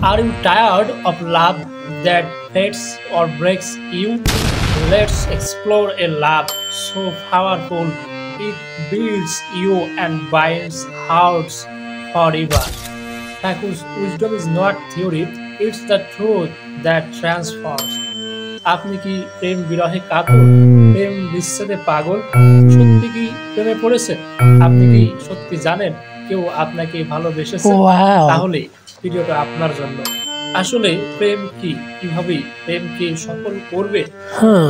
Are you tired of love that hates or breaks you? Let's explore a love so powerful it builds you and binds hearts forever. Thakur's wisdom is not theory, it's the truth that transforms. আপনি কি প্রেম বিরহে কাতর, প্রেম বিচ্ছেদে পাগল? সত্যি কি প্রেমে পড়েছেন? আপনি কি সত্যি জানেন কেউ আপনাকে ভালোবেসেছে? তাহলে ভিডিওটা আপনার জন্য। আসলে প্রেম কি, কিভাবে প্রেমকে সফল করবে,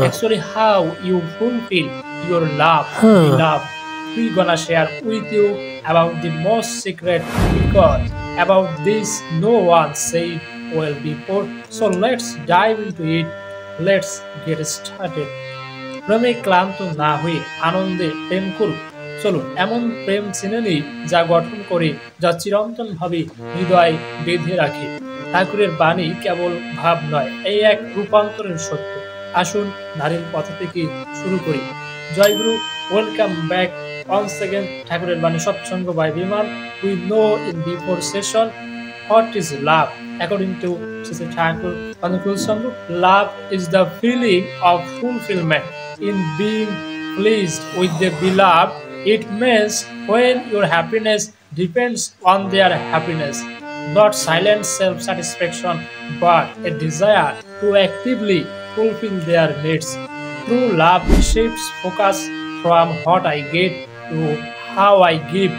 actually how you fulfill your love, we gonna share with you about the most secret, because about this no one said well before. So let's dive into it. Let's get started. প্রেমে ক্লান্ত না হয়ে আনন্দে প্রেম করুন। চলুন এমন প্রেম চিনে নিই যা গঠন করে, যা চিরন্তন ভাবে হৃদয় বেঁধে রাখে। ঠাকুরের বাণী কেবল ভাব নয়, এই এক রূপান্তরের সত্য। আসুন নারীর পথ থেকে শুরু করি। জয়গুরু, ওয়েলকাম ব্যাক once again. ঠাকুরের বাণী সৎসঙ্গ by বিমান. We know in before session what is love. According to Sri Thakur Anukul Sanghu, love is the feeling of fulfillment in being pleased with the beloved. It means when your happiness depends on their happiness, not silent self-satisfaction, but a desire to actively fulfill their needs. True love shifts focus from what I get to how I give.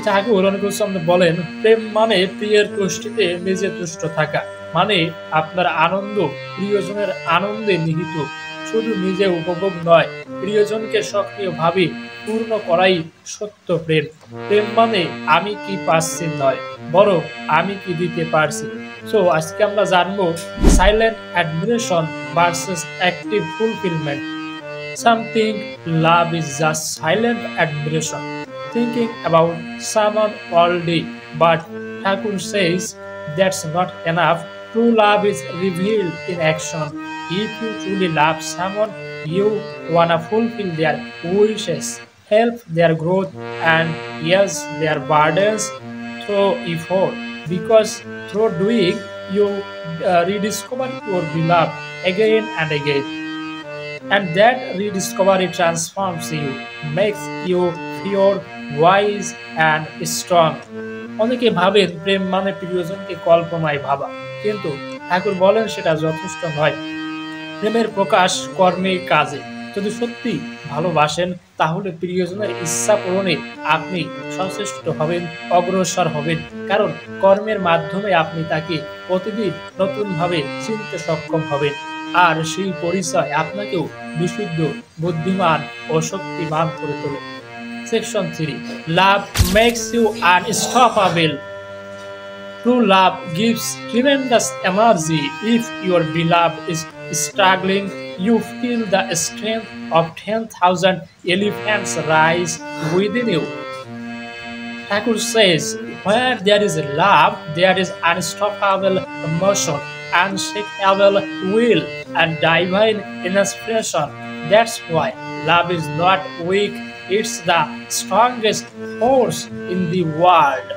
ঠাকুর অনুকূল চন্দ্র বলেন, প্রেম মানে প্রিয়ের তুষ্টিতে নিজে তুষ্ট থাকা, মানে আপনার আনন্দ প্রিয়জনের আনন্দে নিহিত। শুধু নিজে উপভোগ নয়, প্রিয়জনকে সক্রিয়ভাবে পূর্ণ করাই সত্য প্রেম। প্রেম মানে আমি কি পাচ্ছি নয়, বরং আমি কি দিতে পারছি। সো আজকে আমরা জানবো silent admiration versus active fulfilment. Something love is just silent admiration, thinking about someone all day. But Thakur says that's not enough. True love is revealed in action. If you truly love someone, you wanna fulfill their wishes, help their growth, and ease their burdens through effort. Because through doing, you rediscover your beloved again and again. And that rediscovery transforms you, makes you pure, wise and strong. অনেকে ভাবেন প্রেম মানে প্রিয়জনকে কল্পনায় ভাবা, কিন্তু ঠাকুর বলেন সেটা যথেষ্ট নয়। প্রেমের প্রকাশ কর্মে, কাজে। যদি সত্যি ভালোবাসেন তাহলে প্রিয়জনের ইচ্ছা পূরণে আপনি সচেষ্ট হবেন, অগ্রসর হবেন, কারণ কর্মের মাধ্যমে আপনি তাকে প্রতিদিন নতুনভাবে চিনতে সক্ষম হবেন। আর সেই পরিচয় আপনাকেও বিশুদ্ধ, বুদ্ধিমান ও শক্তিমান করে তোলে। Section 3, love makes you unstoppable. True love gives tremendous energy. If your beloved is struggling, you feel the strength of 10,000 elephants rise within you. Thakur says, where there is love, there is unstoppable emotion, unshakable will, and divine inspiration. That's why love is not weak, it's the strongest force in the world.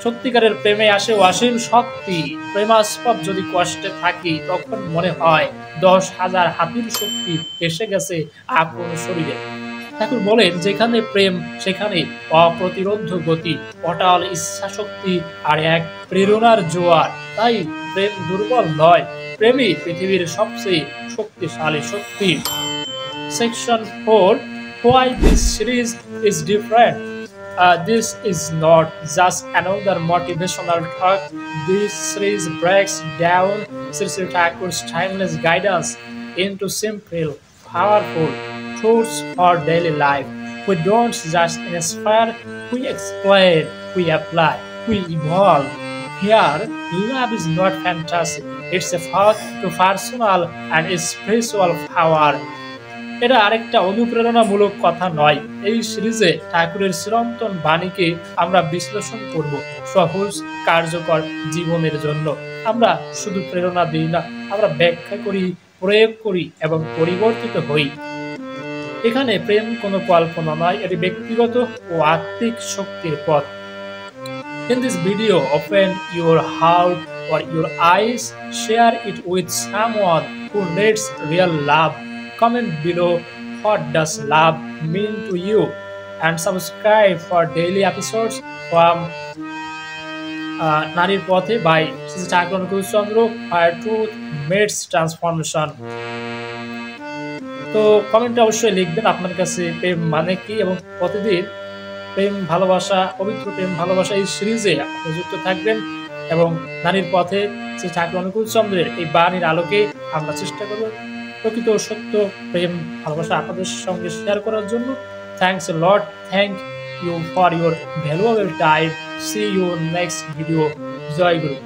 সত্যিকারের প্রেমে আসে অসীম শক্তি। প্রেমাস্পদ যদি কষ্টে থাকি, তখন মনে হয় 10,000 হাতির শক্তি এসে গেছে আপন শরীরে। ঠাকুর বলেন, যেখানে প্রেম সেখানে অপ্রতিরোধ্য গতি, অটল ইচ্ছা শক্তি আর এক প্রেরণার জোয়ার। তাই প্রেম দুর্বল নয়, প্রেমই পৃথিবীর সবচেয়ে শক্তিশালী শক্তি। Section 4, why this series is different. This is not just another motivational talk. This series breaks down Sri Thakur's timeless guidance into simple, powerful truths for daily life. We don't just inspire, we explain, we apply, we evolve. Here, love is not fantasy. It's a path to personal and spiritual power. এটা আরেকটা অনুপ্রেরণামূলক কথা নয়। এই সিরিজে ঠাকুরের চিরন্তন বাণীকে আমরা বিশ্লেষণ করব সহজ, কার্যকর জীবনের জন্য। আমরা শুধু প্রেরণা দিই না, আমরা ব্যাখ্যা করি, প্রয়োগ করি এবং পরিবর্তিত হই। এখানে প্রেম কোনো কল্পনা নয়, এটি ব্যক্তিগত ও আত্মিক শক্তির পথ। In this video, open your heart or your eyes, share it with someone who needs real love. Comment below what does love mean to you and subscribe for daily episodes from নারীর পথে by Shri Thakur Anukul Chandra, where truth meets transformation। তো কমেন্টে অবশ্যই লিখবেন আপনার কাছে প্রেম মানে কি, এবং প্রতিদিন প্রেম ভালোবাসা, পবিত্র প্রেম ভালোবাসা এই সিরিজে আপনি যুক্ত থাকবেন এবং নারীর পথে শ্রী ঠাকুর অনুকূল চন্দ্রের এই বাণীর আলোকে আমরা চেষ্টা করব প্রকৃত সত্য প্রেম ভালোবাসা আপনাদের সঙ্গে শেয়ার করার জন্য। Thanks a lot, thank you for your valuable time. See you next video. জয় গুরু।